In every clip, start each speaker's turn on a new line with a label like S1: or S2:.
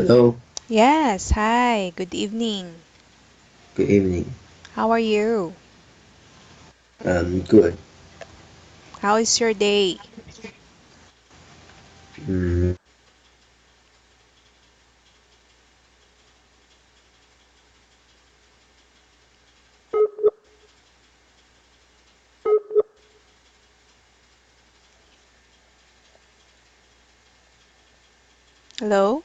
S1: Hello,
S2: Yes, hi, good evening.
S1: good evening.
S2: How are you?
S1: Good.
S2: How is your day?
S1: Mm,
S2: Hello?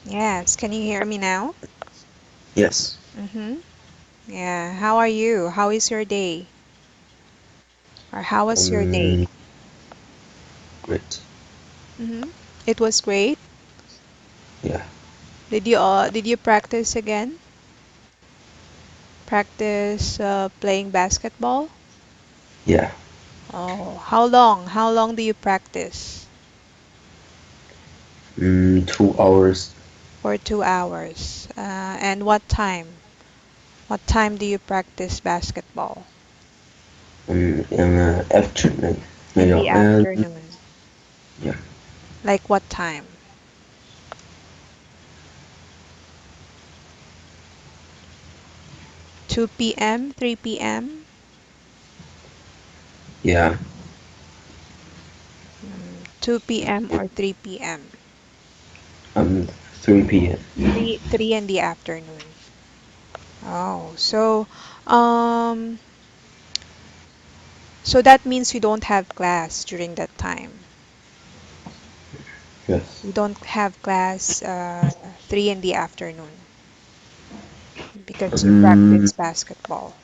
S2: Yes, can you hear me now?
S1: yes.
S2: Mm-hmm. Yeah, how are you? How is your day? Or how was your day?
S1: Um, Great.
S2: Mm-hmm. It was great.
S1: Yeah,
S2: Did you practice again? Practice playing basketball?
S1: yeah.
S2: Oh, how long? How long do you practice?
S1: 2 hours.
S2: For 2 hours. And what time? What time do you practice basketball?
S1: In the afternoon.
S2: In the
S1: And
S2: afternoon.
S1: yeah,
S2: Like what time? 2 p.m., 3 p.m.,
S1: yeah.
S2: 2 p.m. or 3 p.m.
S1: 3 p.m.
S2: 3 in the afternoon. Oh, um so that means you don't have class during that time.
S1: Yes.
S2: You don't have class 3 in the afternoon because you
S1: Um,
S2: practice basketball,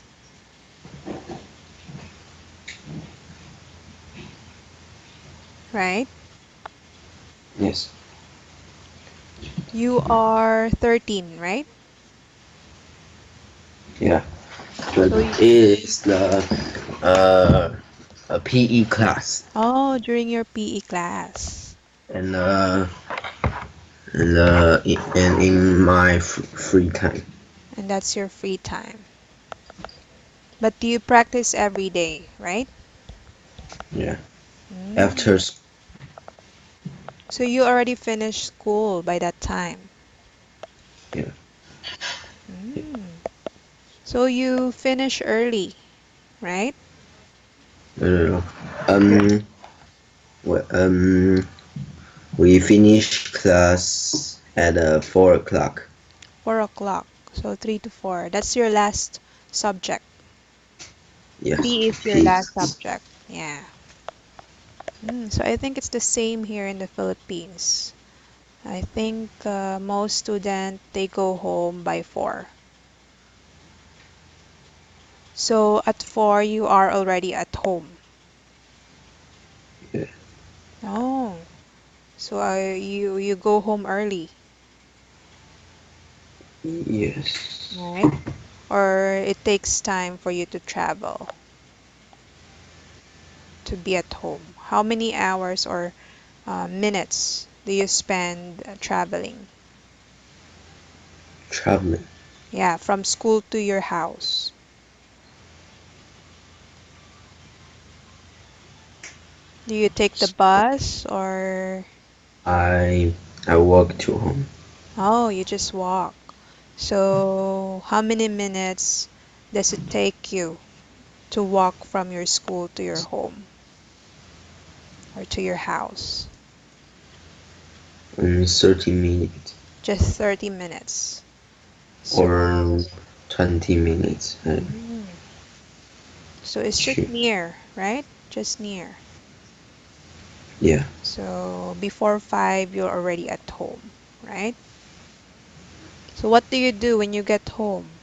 S2: right?
S1: yes.
S2: You are 13, right?
S1: Yeah. But
S2: So you,
S1: it is the uh a PE class
S2: oh, during your PE class.
S1: and and in my free time.
S2: And that's your free time. But do you practice every day, right?
S1: Yeah. After
S2: Mm. So you already finished school by that time.
S1: yeah.
S2: Mm. So you finish early, right?
S1: No, no, no. Well, we finish class at 4 o'clock.
S2: 4 o'clock. So 3 to 4. That's your last subject.
S1: Yes,
S2: P is your last
S1: peace.
S2: subject. Yeah. So I think it's the same here in the Philippines. I think most students they go home by 4. So at 4 you are already at home.
S1: Yeah.
S2: Oh, so you go home early,
S1: Yes.
S2: right? Or it takes time for you to travel to be at home. How many hours or minutes do you spend traveling?
S1: Traveling.
S2: Yeah, from school to your house. Do you take the bus or
S1: I I walk to home.
S2: oh, you just walk? So, how many minutes does it take you to walk from your school to your home or to your house?
S1: In 30 minutes
S2: Just 30 minutes. So,
S1: or 20 minutes.
S2: mm, so it's just
S1: Cheap.
S2: near, right? Just near.
S1: Yeah.
S2: So before 5, you're already at home, right? So what do you do when you get home?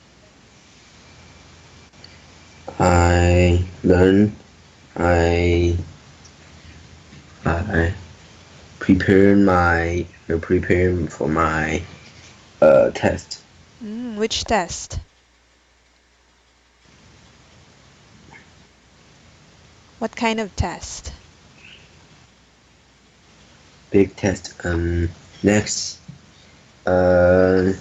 S1: I learn. I I prepare for my test.
S2: Which test? What kind of test?
S1: Big test. Next. Uh,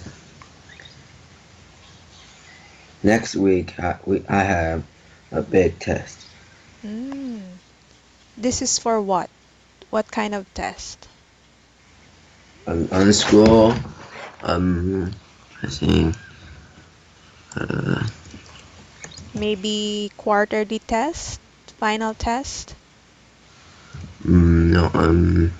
S1: next week I have a big test.
S2: Mm. This is for what? What kind of test?
S1: On school. Um, I think. Uh,
S2: Maybe quarterly test? Final test?
S1: no.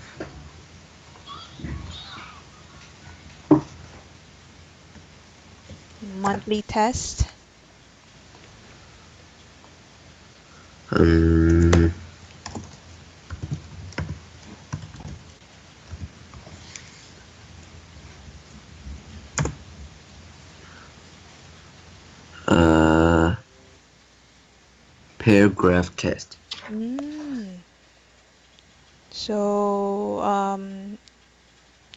S2: Monthly test?
S1: Um. Uh. Paragraph test.
S2: Mm. So,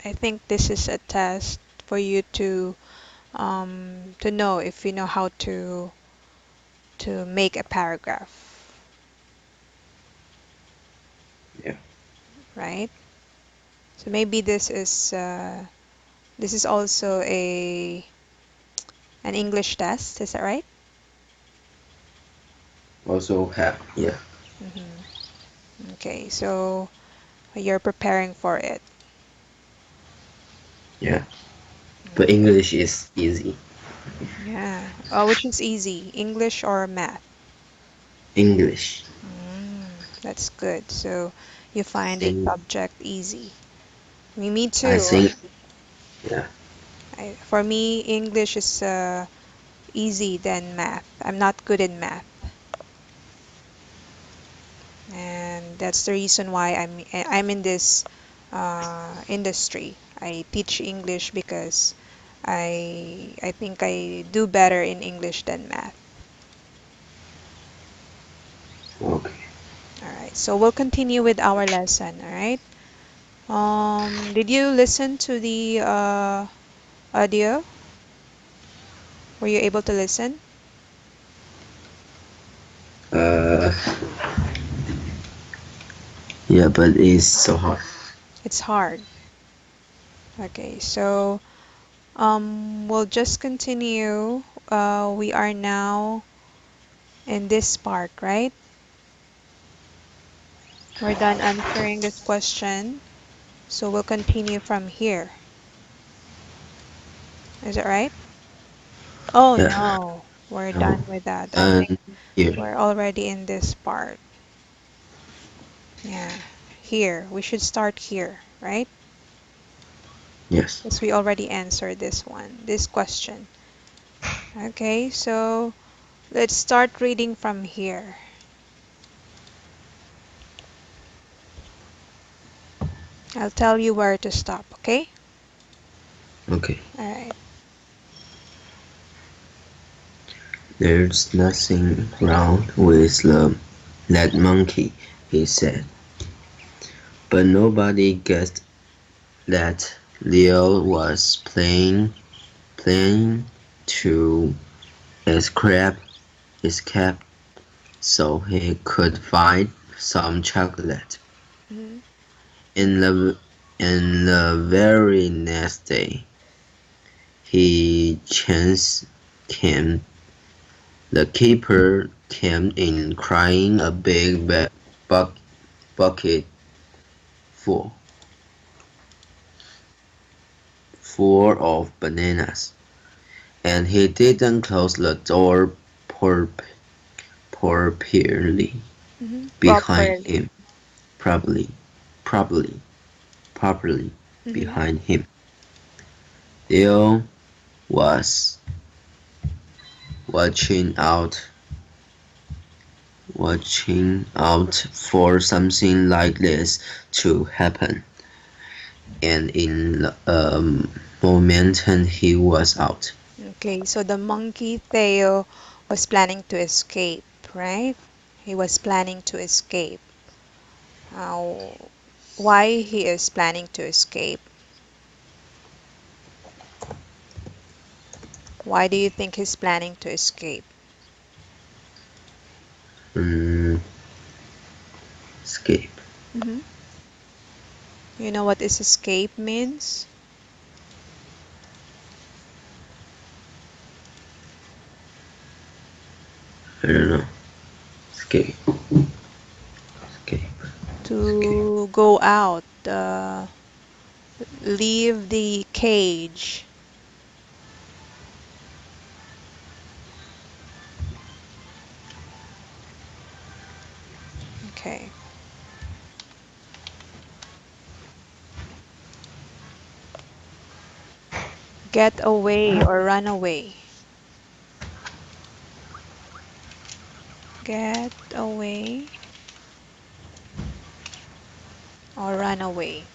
S2: I think this is a test for you to know if you know how to make a paragraph,
S1: Yeah.
S2: right? So maybe this is also a an English test, is that right?
S1: Also have. Yeah.
S2: Mm-hmm. Okay, so you're preparing for it.
S1: Yeah. But
S2: Okay.
S1: English is easy.
S2: Yeah. Which is easy, English or math?
S1: English.
S2: That's good. So you
S1: I
S2: find the
S1: think.
S2: subject easy. Me
S1: I
S2: too.
S1: think. Yeah.
S2: For me, English is easy than math. I'm not good in math, and that's the reason why I'm in this industry. I teach English because I think I do better in English than math.
S1: Okay.
S2: All right, so we'll continue with our lesson. All right. Did you listen to the audio? Were you able to listen?
S1: Uh. Yeah, but it's so hard.
S2: It's hard. Okay, so we'll just continue. We are now in this part, right? We're done answering this question, so we'll continue from here. Is it right? Oh
S1: Yeah.
S2: no, we're
S1: No.
S2: done with that. I think
S1: And here.
S2: we're already in this part. Yeah, here. We should start here, right?
S1: Yes.
S2: Because we already answered this one, this question. Okay, so let's start reading from here. I'll tell you where to stop, okay?
S1: Okay.
S2: All right.
S1: There's nothing wrong with that monkey, he said. But nobody guessed that Leo was playing to escape so he could find some chocolate.
S2: Hmm.
S1: In the very next day, he chance came. The keeper came in carrying a big bucket full full of bananas, and he didn't close the door properly
S2: Hmm.
S1: behind
S2: Properly.
S1: him. Probably, probably, properly
S2: Hmm.
S1: behind him. Leo was watching out watching out for something like this to happen, and in a moment he was out.
S2: Okay, so the monkey Theo was planning to escape, right? He was planning to escape. Uh, why he is planning to escape? Why do you think he's planning to escape?
S1: Mm, escape.
S2: Mm-hmm. You know what is escape means?
S1: I don't know. Escape. Escape. Escape.
S2: To go out, leave the cage. Okay. Get away or run away. Get away or run away.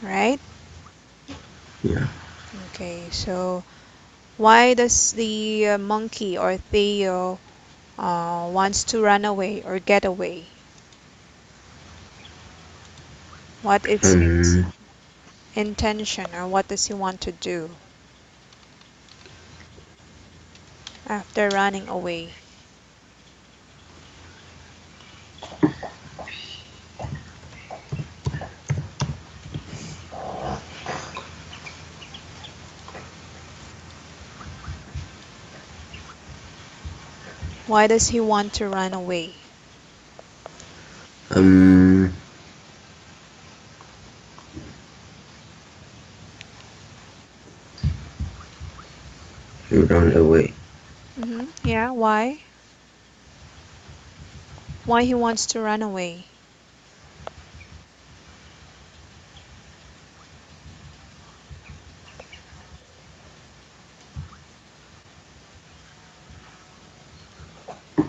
S2: Right?
S1: Yeah.
S2: Okay, so why does the monkey or Theo wants to run away or get away? What is his
S1: Um.
S2: intention or what does he want to do after running away? Why does he want to run away?
S1: Um. You run away.
S2: Mm-hmm. Yeah, why? Why he wants to run away?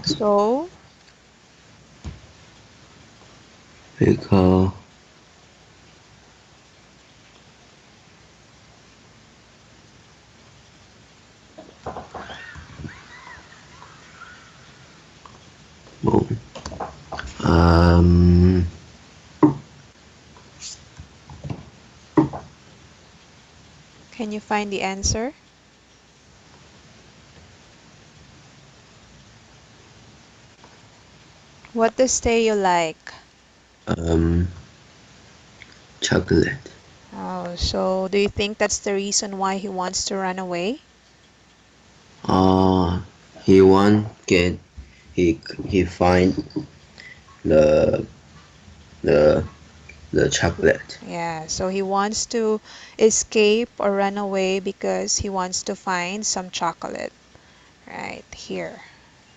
S2: So,
S1: Because well, um.
S2: can you find the answer? What does Theo like?
S1: Um. Chocolate.
S2: Oh, so do you think that's the reason why he wants to run away?
S1: Uh. He want get. He find the the the chocolate.
S2: Yeah, so he wants to escape or run away because he wants to find some chocolate right here.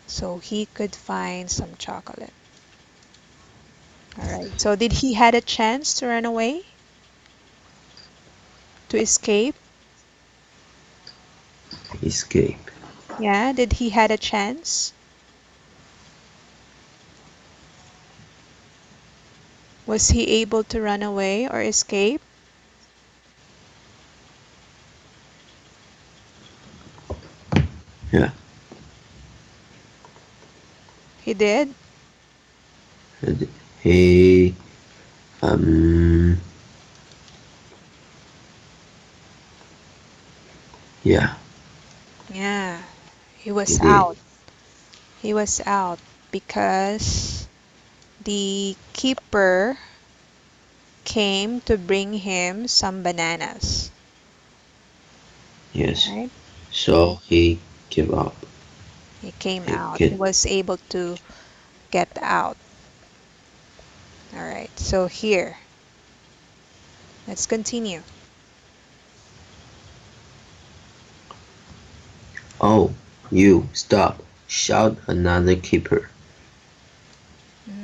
S2: So he could find some chocolate. All right. So did he had a chance to run away? To escape?
S1: Escape.
S2: Yeah, did he had a chance? Was he able to run away or escape?
S1: Yeah.
S2: He did?
S1: And he um. Yeah.
S2: Yeah, he
S1: He
S2: was
S1: did.
S2: out. He was out because the keeper came to bring him some bananas,
S1: Yes.
S2: right?
S1: So he give up.
S2: He came
S1: He
S2: out. He
S1: get.
S2: was able to get out. All right, so here, let's continue.
S1: Oh, you stop! Shout another keeper.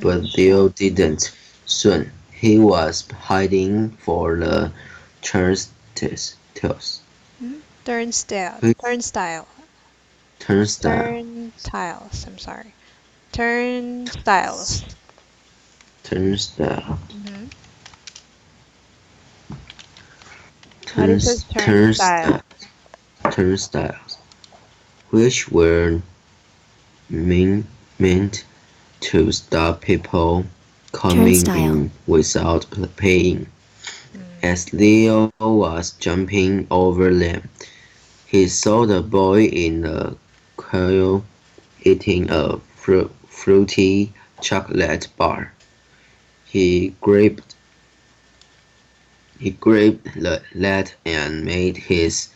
S1: But Theo
S2: Shout.
S1: didn't. Soon he was hiding for the turnstiles.
S2: Turnstile,
S1: Which
S2: turnstile,
S1: turnstile?
S2: turntiles. I'm sorry, turnstiles.
S1: Turnstile.
S2: hmm What is a
S1: Turnstile.
S2: turnstile?
S1: Turnstiles, which were mean, meant to stop people coming
S3: Turnstile.
S1: in without paying.
S2: Mm,
S1: As Leo was jumping over them, he saw the boy in the quail eating a fruity chocolate bar. He grabbed the lead and made his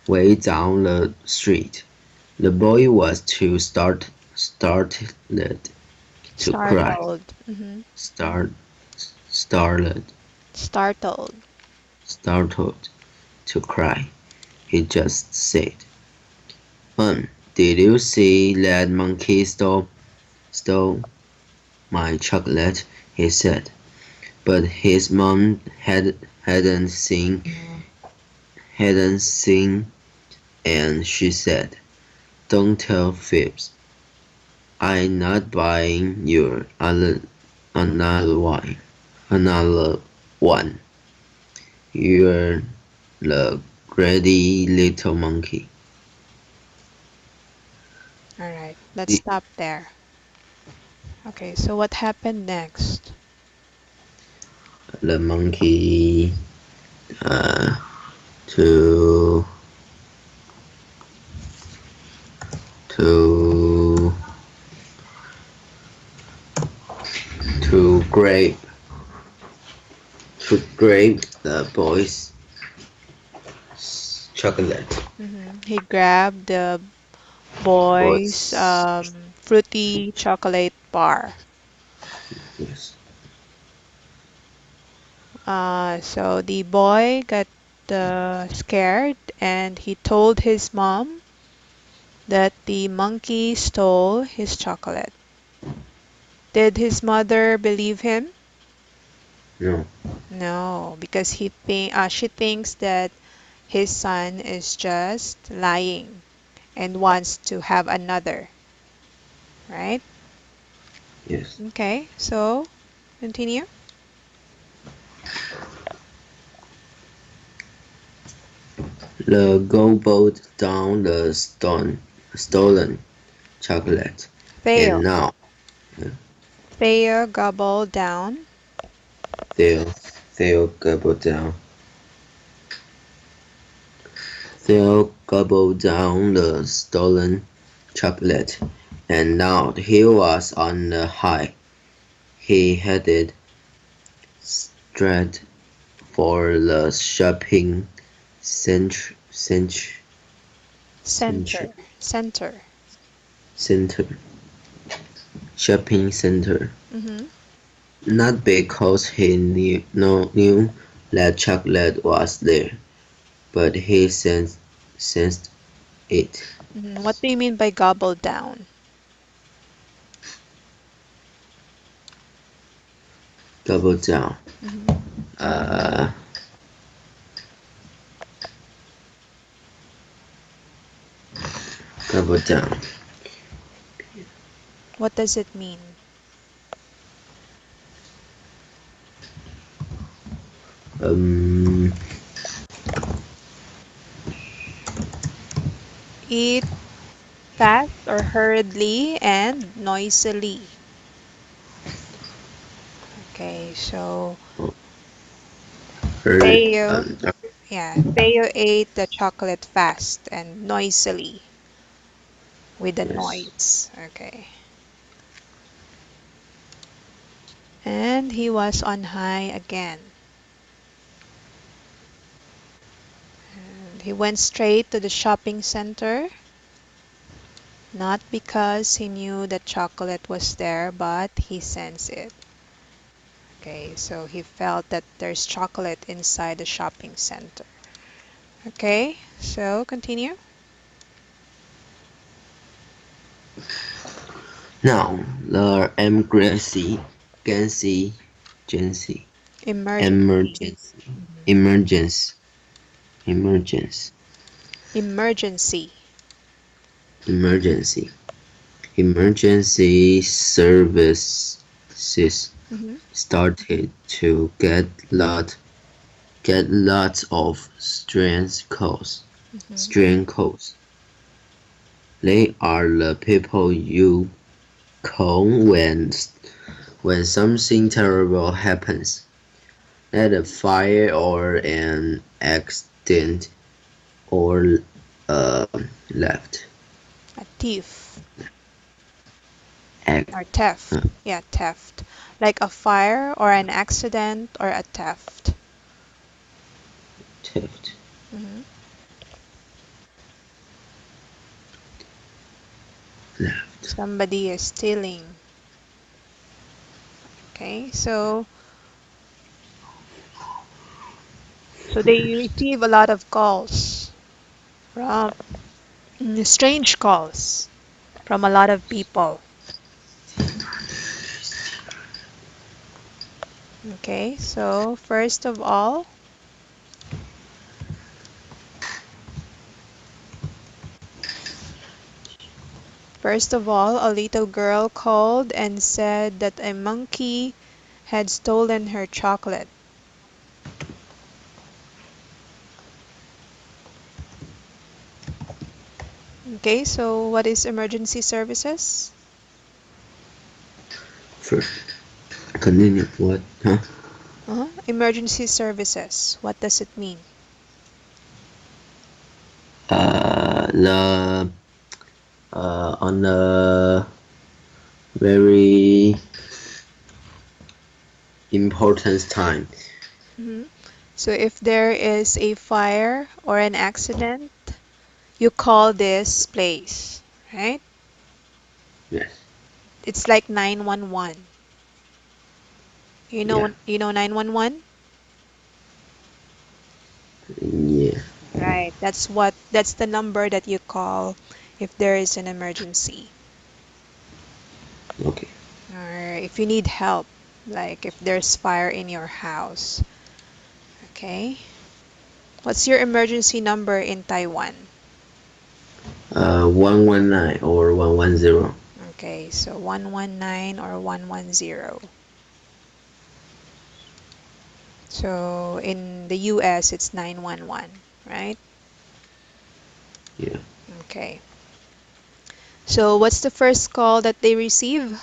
S1: way down the street. The boy was too startled to cry.
S2: Startled. Mm-hmm.
S1: Start, startled,
S2: Startled.
S1: startled to cry. He just said, did you see that monkey stole my chocolate?" he said. But his mom hadn't seen, and she said, "Don't tell Phoebs. I'm not buying your another one. Another one. You're the greedy little monkey."
S2: All right, let's
S1: The,
S2: stop there. Okay, so what happened next?
S1: the monkey uh, to to to grab the boy's chocolate.
S2: He grabbed the boy's
S1: Boy's
S2: fruity chocolate bar.
S1: yes.
S2: So the boy got scared and he told his mom that the monkey stole his chocolate. Did his mother believe him?
S1: No.
S2: No, because she thinks that his son is just lying and wants to have another, right?
S1: Yes.
S2: Okay, so continue.
S1: The gobbled down the stolen chocolate, and
S2: Fail.
S1: now
S2: Fail gobble down.
S1: they'll they'll gobble down they'll gobble down the stolen chocolate, and now he was on the high. He headed straight for the shopping center center center
S2: Center. Center.
S1: center shopping center.
S2: Mm-hmm.
S1: Not because he knew that chocolate was there, but he sensed it.
S2: What do you mean by gobble down?
S1: Double down.
S2: Hmm.
S1: Uh, double down.
S2: What does it mean?
S1: Um,
S2: Eat fast or hurriedly and noisily. Okay, so
S1: heard.
S2: Theo, yeah, Theo ate the chocolate fast and noisily with a
S1: Yes.
S2: noise. Okay. And he was on high again. And he went straight to the shopping center, not because he knew that chocolate was there, but he sensed it. Okay, so he felt that there's chocolate inside the shopping center. Okay, so continue.
S1: Now the emergency, emergency,
S2: Emergency.
S1: emergency,
S2: Mhm.
S1: emergency, emergency,
S2: Emergency.
S1: emergency, emergency services
S2: Hmm.
S1: started to get lots of
S2: Hmm.
S1: strange calls. They are the people you call when something terrible happens, like a fire or an accident or uh, left.
S2: A thief. or
S1: Act.
S2: theft. Yeah, theft. Like a fire or an accident or a theft.
S1: Theft.
S2: Hmm.
S1: Left.
S2: Somebody is stealing. Okay, so they receive a lot of calls from strange calls from a lot of people. Okay, so first of all, a little girl called and said that a monkey had stolen her chocolate. Okay, so what is emergency services?
S1: First. Continue. What? Huh?
S2: Emergency services. What does it mean?
S1: The on the very important time.
S2: Hmm. So if there is a fire or an accident, you call this place, right?
S1: Yes.
S2: It's like 911.
S1: Yeah.
S2: You know 911?
S1: Yeah.
S2: Right. That's the number that you call if there is an emergency
S1: Okay.
S2: or if you need help, like if there's fire in your house. Okay. What's your emergency number in Taiwan?
S1: 119 or 110.
S2: Okay, so 119 or 110. So in the US, it's 911, right?
S1: Yeah.
S2: Okay. So what's the first call that they receive?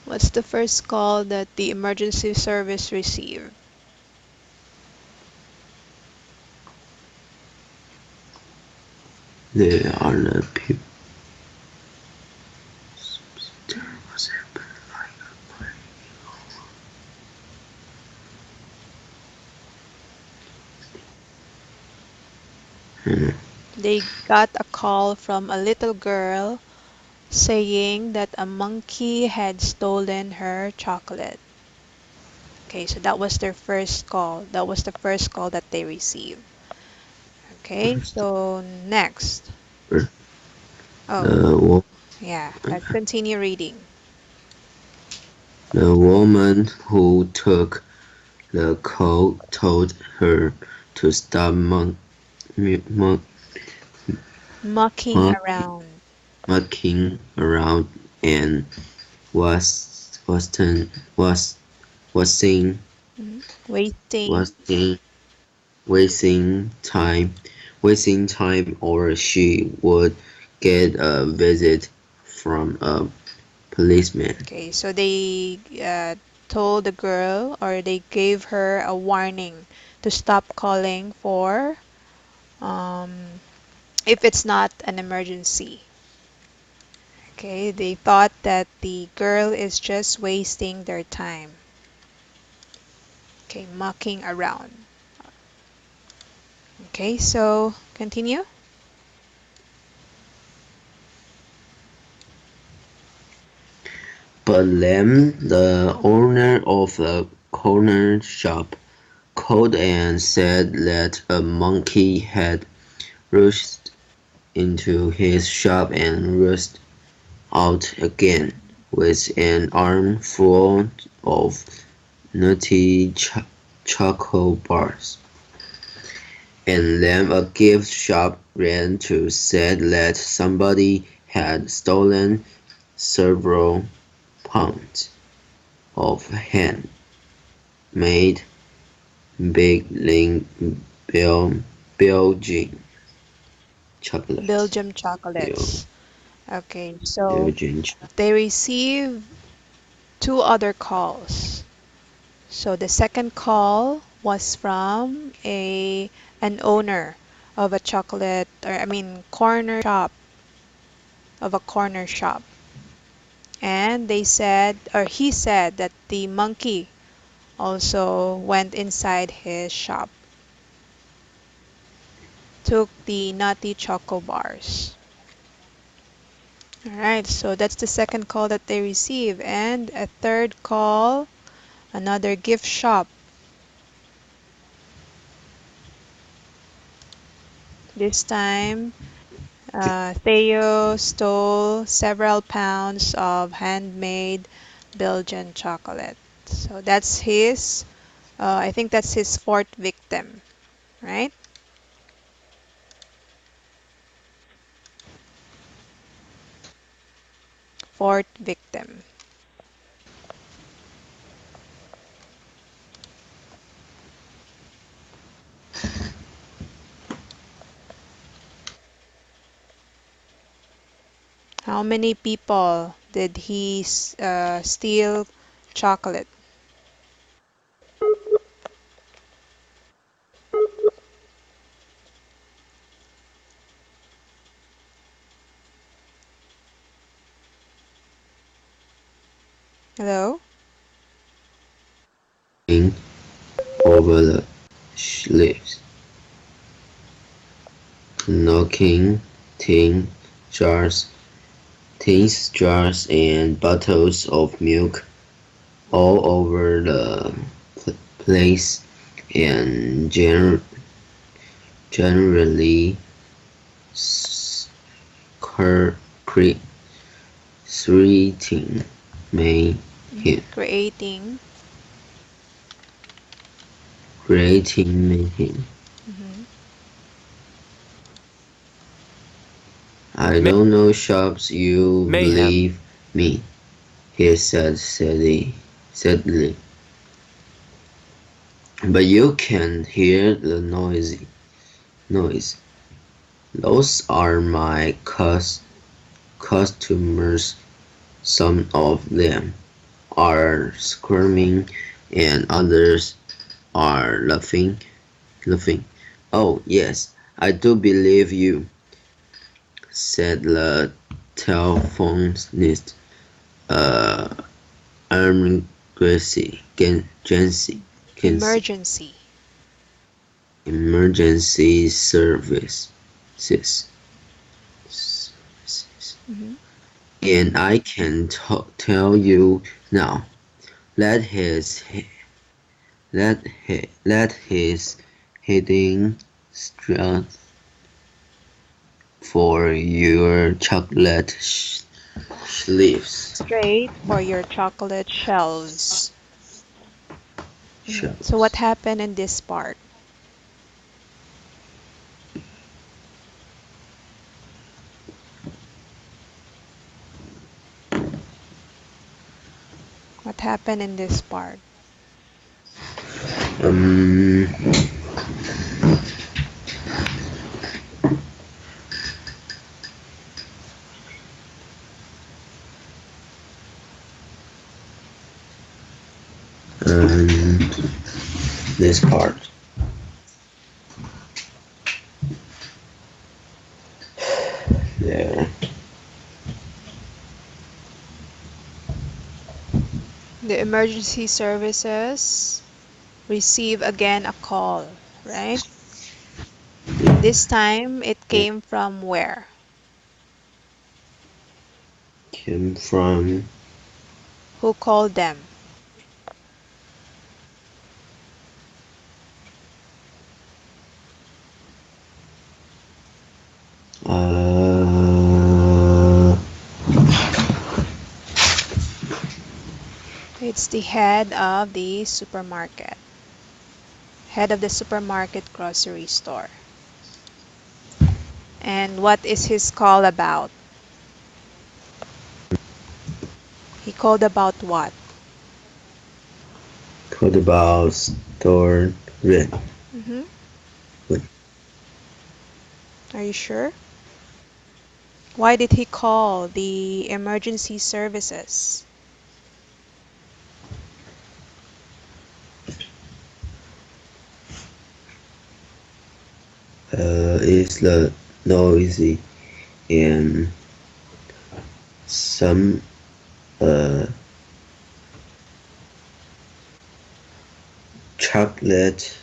S2: What's the first call that the emergency service receive?
S1: They are the people.
S2: They got a call from a little girl saying that a monkey had stolen her chocolate. Okay, so that was their first call. That was the first call that they received. Okay,
S1: First.
S2: so next.
S1: First.
S2: Oh,
S1: The, wo-
S2: yeah, let's continue reading.
S1: the woman who took the call told her to stop mon-
S2: Mucking
S1: mon-
S2: around,
S1: mucking around and was wasting
S2: wasting.
S1: wasting wasting time or she would get a visit from a policeman.
S2: Okay, so they told the girl or they gave her a warning to stop calling for um, if it's not an emergency. Okay, they thought that the girl is just wasting their time. Okay, mucking around. Okay, so continue.
S1: But Lem, the owner of the corner shop, called and said that a monkey had rushed into his shop and rushed out again with an arm full of nutty chocolate bars. And then a gift shop ran to say that somebody had stolen several pounds of hand-made Bel- Belgian chocolates.
S2: Belgium
S1: Bel-
S2: chocolates. Okay, so
S1: Belgian
S2: they received two other calls. So the second call was from a an owner of a chocolate, or I mean, corner shop, of a corner shop. And they said, or he said, that the monkey also went inside his shop, took the nutty choco bars. All right, so that's the second call that they receive. And a third call, another gift shop. This time, Theo stole several pounds of handmade Belgian chocolate. So that's his, I think that's his fourth victim, right? Fourth victim. How many people did he steal chocolate? Hello?
S1: King over the sleeves, knocking tin jars, tins, jars, and bottles of milk all over the place, and generally cur- creating mayhem.
S2: Creating.
S1: Creating mayhem.
S2: Mhm.
S1: I don't know shops, you
S3: Mayhem.
S1: believe me, he said sadly. But you can hear the noise. Those are my customers. Some of them are screaming and others are laughing. Oh, yes, I do believe you, said the telephonist, uh, Gansey.
S2: Emergency.
S1: Emergency services.
S2: Mhm.
S1: And I can tell you now, let his heading straight for your chocolate sleeves.
S2: Straight for your chocolate shelves. So what
S1: Shelves.
S2: happened in this part? What happened in this part?
S1: Um, and this part. There.
S2: The emergency services receive again a call, right? This time it
S1: Yeah.
S2: came from where?
S1: Came from
S2: Who called them?
S1: uh
S2: It's the head of the supermarket. Head of the supermarket grocery store. And what is his call about? He called about what?
S1: called about store rent.
S2: Hmm. Are you sure? Why did he call the emergency services?
S1: is the noisy and some uh, chocolate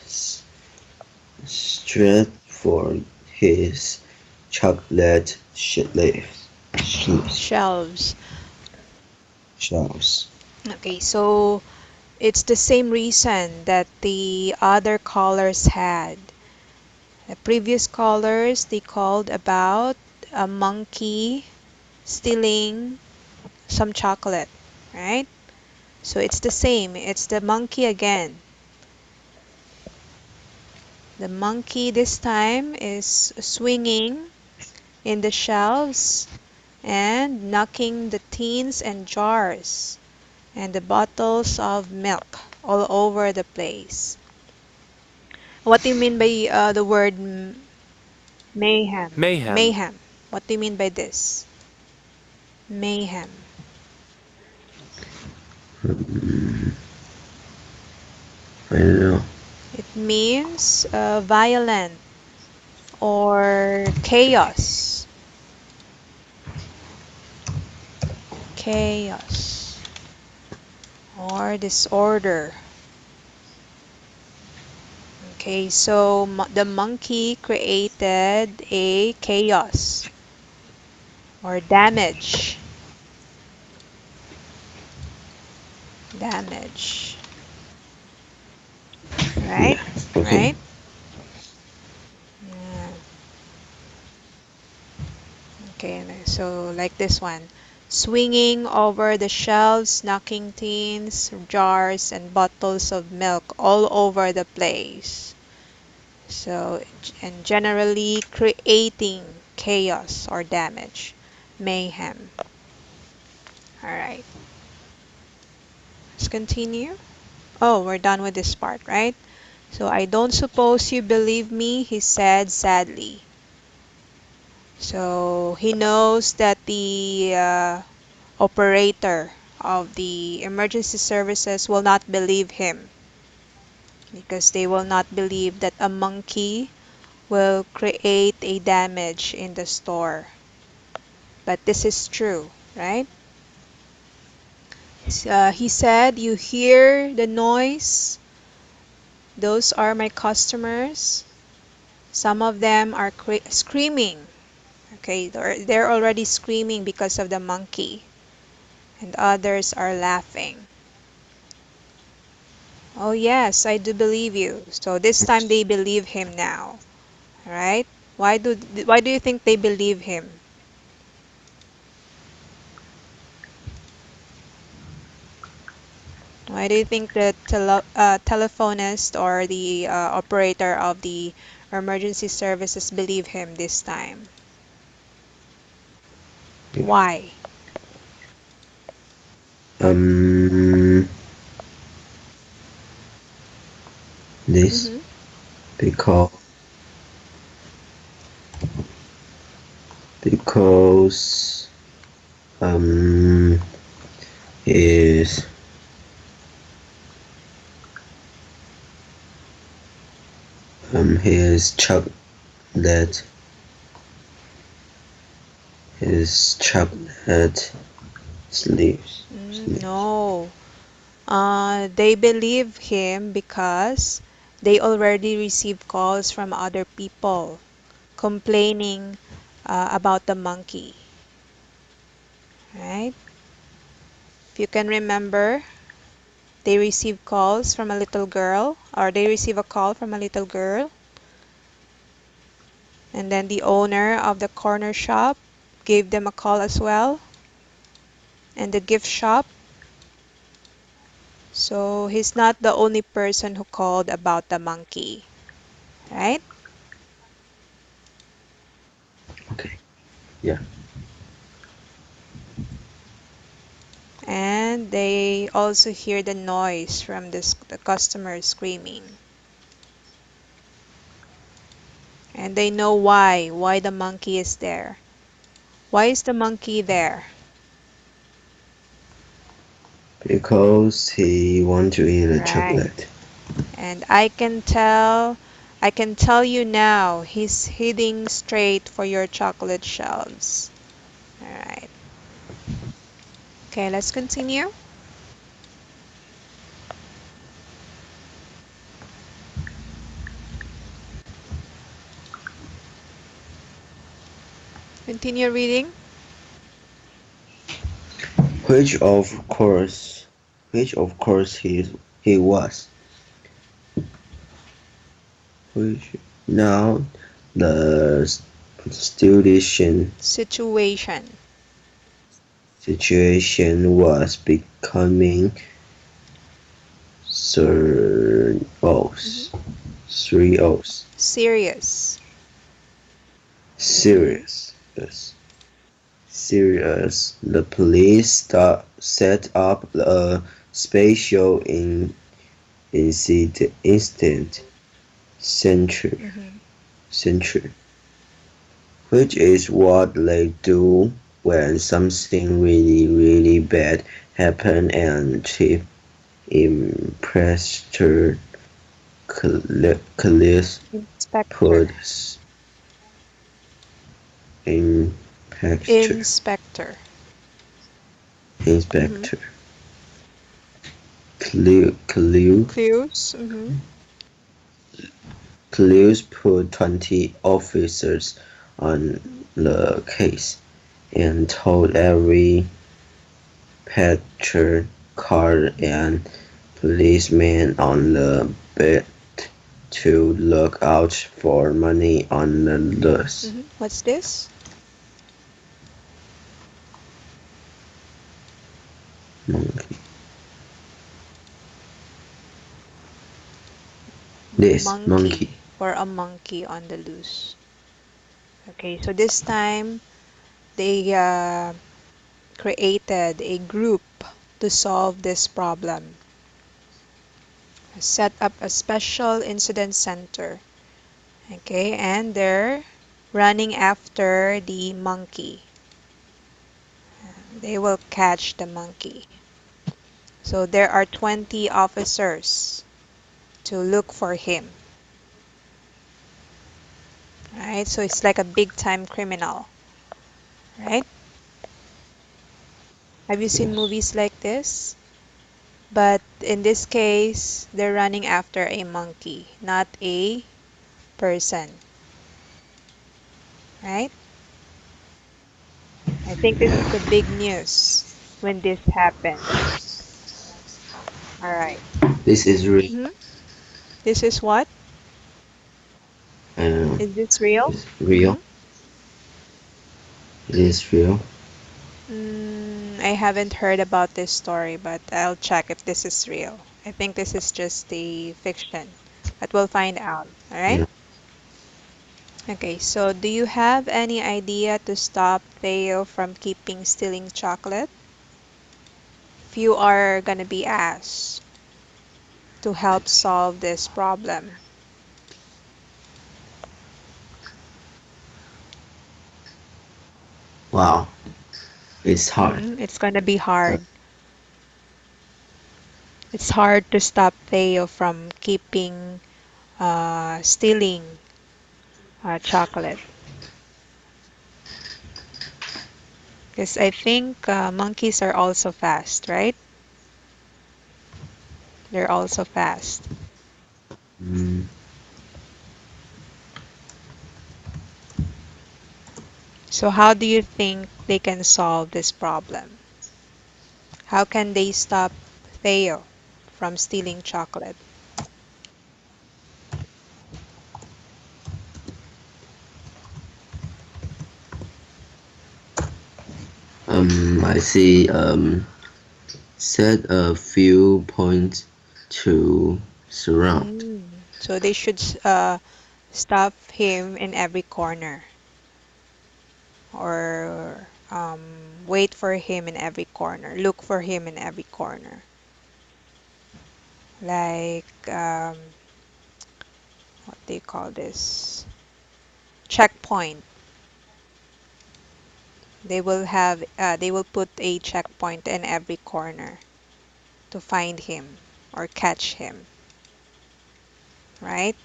S1: straight for his chocolate
S2: Shelves.
S1: shelves.
S2: Okay, so it's the same reason that the other callers had. The previous callers, they called about a monkey stealing some chocolate, right? So it's the same. It's the monkey again. The monkey this time is swinging in the shelves and knocking the tins and jars and the bottles of milk all over the place. What do you mean by the word mayhem?
S3: Mayhem.
S2: Mayhem. What do you mean by this? Mayhem.
S1: Mm, I don't know.
S2: It means violent or chaos. Chaos or disorder. Okay, so the monkey created a chaos or damage. Damage. Right?
S1: Yeah. Okay.
S2: Right? Yeah. Okay, so like this one. Swinging over the shelves, knocking tins, jars, and bottles of milk all over the place. So, and generally creating chaos or damage, mayhem. All right, let's continue. Oh, we're done with this part, right? So, I don't suppose you believe me, he said sadly. So, he knows that the operator of the emergency services will not believe him because they will not believe that a monkey will create a damage in the store. But this is true, right? He said, you hear the noise? Those are my customers. Some of them are screaming. Okay, they're already screaming because of the monkey, and others are laughing. Oh, yes, I do believe you. So this time they believe him now, right? Why do you think they believe him? Why do you think the telephonist or the operator of the emergency services believe him this time?
S1: Yeah.
S2: Why?
S1: Um, this
S2: Mm-hmm.
S1: because because um his his chocolate his chocolate sleeves.
S2: No. They believe him because they already received calls from other people complaining about the monkey, right? If you can remember, they received calls from a little girl, or they receive a call from a little girl, and then the owner of the corner shop gave them a call as well, and the gift shop. So he's not the only person who called about the monkey, right?
S1: Okay. Yeah.
S2: And they also hear the noise from the customer screaming. And they know why the monkey is there. Why is the monkey there?
S1: Because he want to eat a
S2: Right.
S1: chocolate.
S2: And I can tell I can tell you now, he's heading straight for your chocolate shelves. All right. Okay, let's continue. Continue reading.
S1: which of course, he was. Which now the situation
S2: Situation.
S1: situation was becoming serious.
S2: Mhm.
S1: Serious.
S2: Serious. Mhm.
S1: Serious. Yes. Serious. The police set up a special instant center,
S2: Mhm.
S1: center, which is what they do when something really bad happens and Chief Imprester Callis
S2: Inspector.
S1: puts Inspector
S2: Inspector. Mhm.
S1: Inspector Clue
S2: Clues. Mhm.
S1: Clues put 20 officers on the case and told every patrol car and policeman on the beat to look out for money on the loose.
S2: Mhm. What's this?
S1: Monkey. This
S2: Monkey
S1: monkey.
S2: or a monkey on the loose. Okay, so this time they created a group to solve this problem. Set up a special incident center. Okay, and they're running after the monkey. They will catch the monkey. So there are 20 officers to look for him. Right? So it's like a big time criminal, right? Have you seen
S1: Yes.
S2: movies like this? But in this case, they're running after a monkey, not a person, right? I think this is the
S1: Yeah.
S2: big news when this happened. All right.
S1: This is real.
S2: Mm-hmm. This is what?
S1: Uh,
S2: Is this real?
S1: is real.
S2: Mm-hmm.
S1: It is real.
S2: I haven't heard about this story, but I'll check if this is real. I think this is just the fiction, but we'll find out. All right?
S1: Yeah.
S2: Okay, so do you have any idea to stop Theo from keeping stealing chocolate? If you are gonna be asked to help solve this problem,
S1: Wow. It's hard.
S2: it's gonna be
S1: Uh,
S2: hard. It's hard to stop Theo from keeping stealing chocolate. Because I think monkeys are also fast, right? They're also fast.
S1: mm,
S2: So how do you think they can solve this problem? How can they stop Theo from stealing chocolate?
S1: I see. Set a few points to surround.
S2: So they should stop him in every corner or wait for him in every corner, look for him in every corner. Like, what do you call this? Checkpoint. They will put a checkpoint in every corner to find him or catch him, right?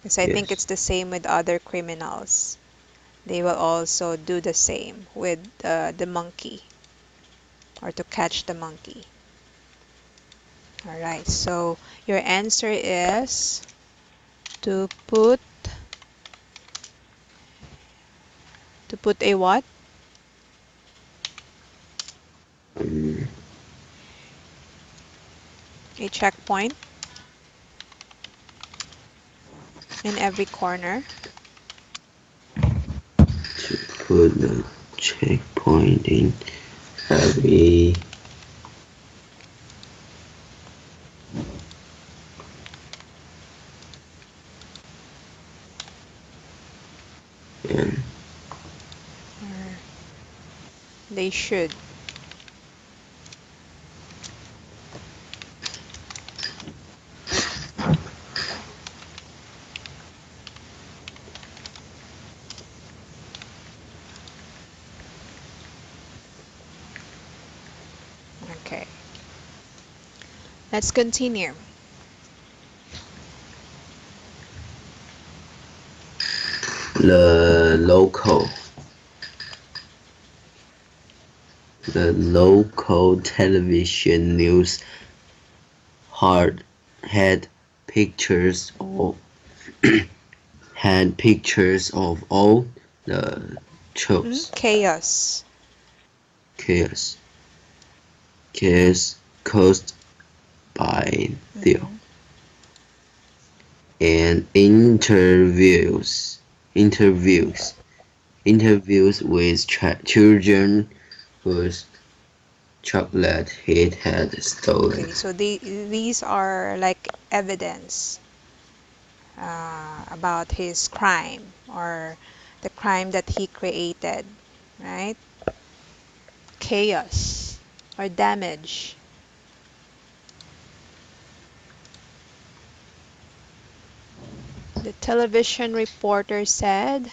S2: Because I think
S1: Yes.
S2: it's the same with other criminals. They will also do the same with the monkey or to catch the monkey. All right, so your answer is to put a what?
S1: Um,
S2: A checkpoint in every corner.
S1: to put the checkpoint in every and
S2: Or they should. Okay, let's continue.
S1: the local television news hard had pictures of had pictures of all the shows
S2: Chaos.
S1: chaos chaos caused by Theo
S2: Mm-hmm.
S1: and interviews with children whose chocolate he had stolen.
S2: Okay, so these are like evidence about his crime or the crime that he created, right? Chaos or damage. The television reporter said,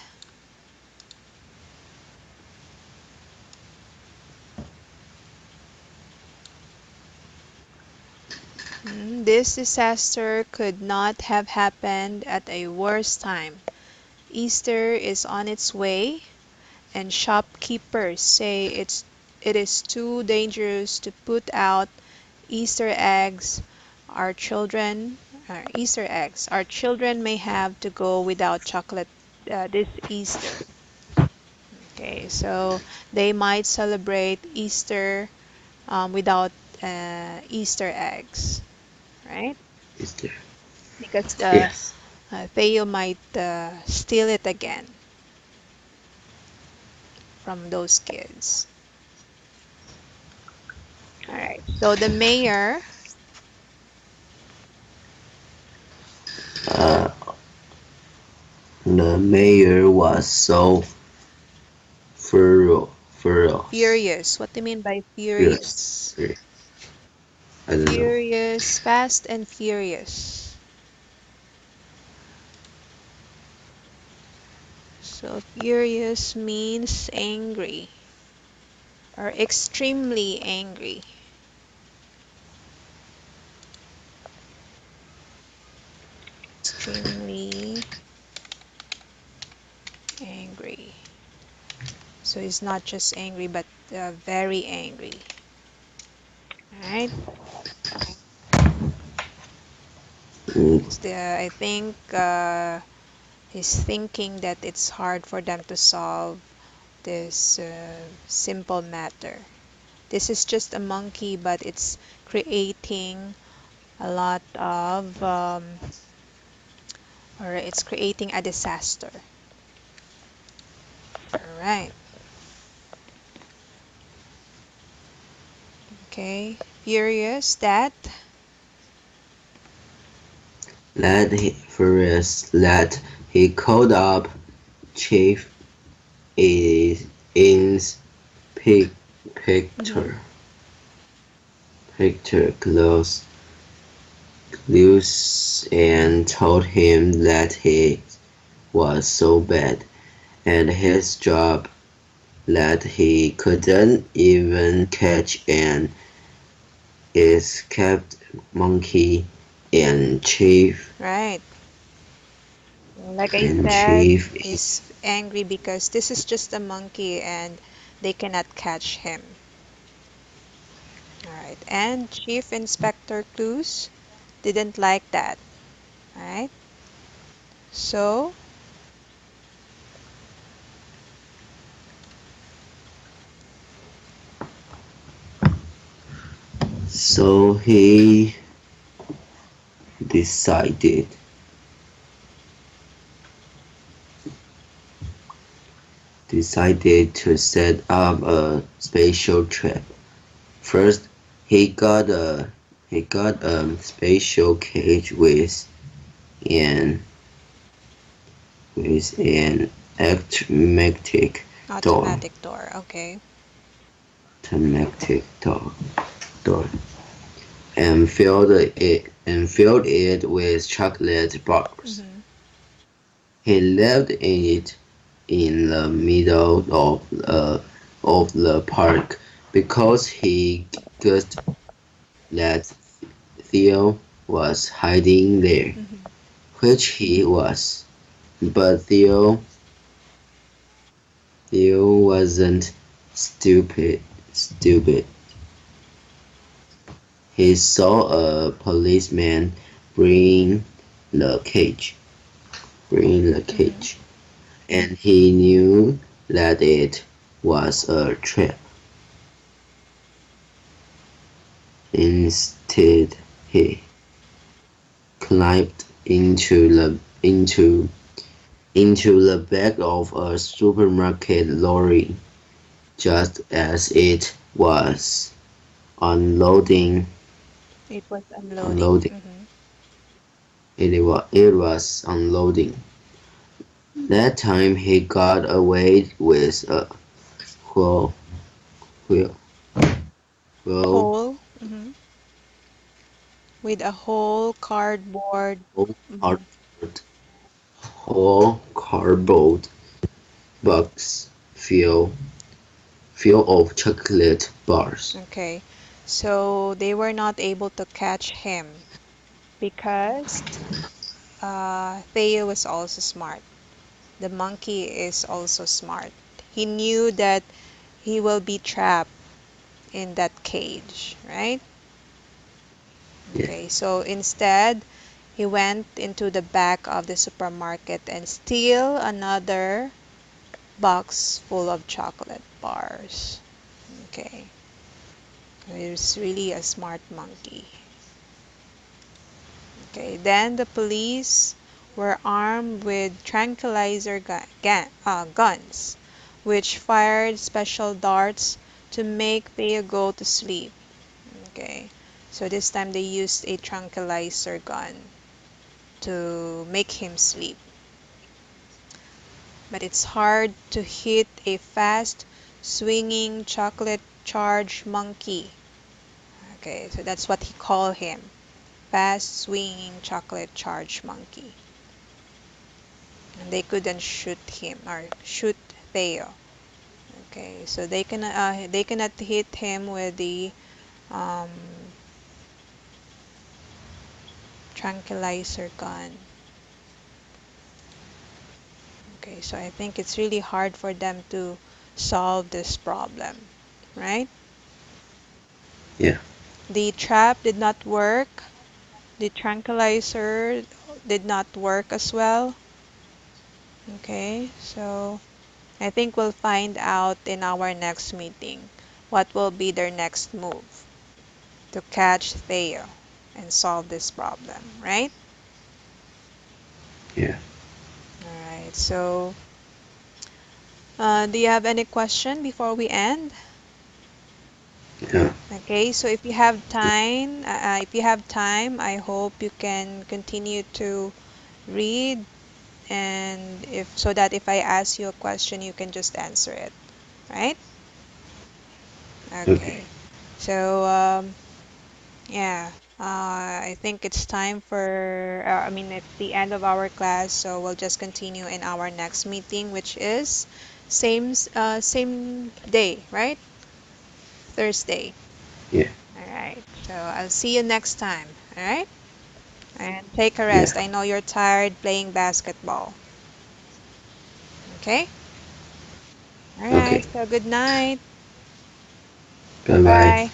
S2: This disaster could not have happened at a worse time. Easter is on its way, and shopkeepers say it is too dangerous to put out Easter eggs. Easter eggs. Our children may have to go without chocolate this Easter. Okay, so they might celebrate Easter without Easter eggs, right?
S1: Is there?
S2: Because
S1: Yes.
S2: Theo might steal it again from those kids. All right. So
S1: Uh, the mayor was so ferocious.
S2: furious. What do you mean by
S1: Furious.
S2: furious?
S1: I don't know.
S2: Furious, fast and furious. So furious means angry or extremely angry. Extremely angry. So he's not just angry, but very angry. All right.
S1: Mm,
S2: I think he's thinking that it's hard for them to solve this simple matter. This is just a monkey, but it's creating a lot of, or it's creating a disaster. All right. Okay. Furious that.
S1: Let he called up Chief is pic,
S2: Mhm.
S1: picture picture close and told him that he was so bad at his job that he couldn't even catch an escaped monkey and Chief
S2: Right. Like I
S1: And
S2: said,
S1: Chief,
S2: he's angry because this is just a monkey and they cannot catch him. All right. And Chief Inspector Clues didn't like that. All right. So,
S1: so he decided to set up a special trap. First, he got a special cage an an automatic door,
S2: automatic door. Okay.
S1: automatic door, and filled it with chocolate bars.
S2: Mm-hmm.
S1: He left it in the middle of the park because he guessed that Theo was hiding there,
S2: Mm-hmm.
S1: which he was. But Theo wasn't stupid. He saw a policeman bring the cage, bring the
S2: Mm-hmm.
S1: cage, and he knew that it was a trap. Instead, he climbed into the back of a supermarket lorry just as it was unloading.
S2: It was unloading.
S1: Unloading.
S2: Mm-hmm.
S1: It was unloading. That time he got away with a whole whole whole
S2: Whole. Mm-hmm. With a whole cardboard.
S1: whole
S2: Mm-hmm.
S1: cardboard whole cardboard box full of chocolate bars.
S2: Okay. So they were not able to catch him because Theo was also smart. The monkey is also smart. He knew that he will be trapped in that cage, right?
S1: Yeah,
S2: Okay, so instead, he went into the back of the supermarket and steal another box full of chocolate bars. Okay, he was really a smart monkey. Okay, then the police were armed with tranquilizer guns, which fired special darts to make Theo go to sleep. Okay, so this time they used a tranquilizer gun to make him sleep. But it's hard to hit a fast, swinging, chocolate charged monkey. Okay, so that's what he called him, fast, swinging, chocolate charged monkey. And they couldn't shoot him or shoot Theo. Okay, so they cannot hit him with the um, tranquilizer gun. Okay, so I think it's really hard for them to solve this problem, right?
S1: yeah,
S2: The trap did not work. The tranquilizer did not work as well. Okay, so I think we'll find out in our next meeting what will be their next move to catch Theo and solve this problem, right?
S1: yeah,
S2: All right, so do you have any question before we end?
S1: yeah.
S2: Okay, so if you have time, I hope you can continue to read and if so that if I ask you a question, you can just answer it, right?
S1: Okay,
S2: Okay. So yeah, I think it's time for. I mean, it's the end of our class, so we'll just continue in our next meeting, which is same day, right? Thursday.
S1: yeah.
S2: All right. So I'll see you next time. All right. and take a
S1: Yeah.
S2: rest. I know you're tired playing basketball. Okay? All right.
S1: Okay.
S2: So good night.
S1: Bye bye.
S2: Bye.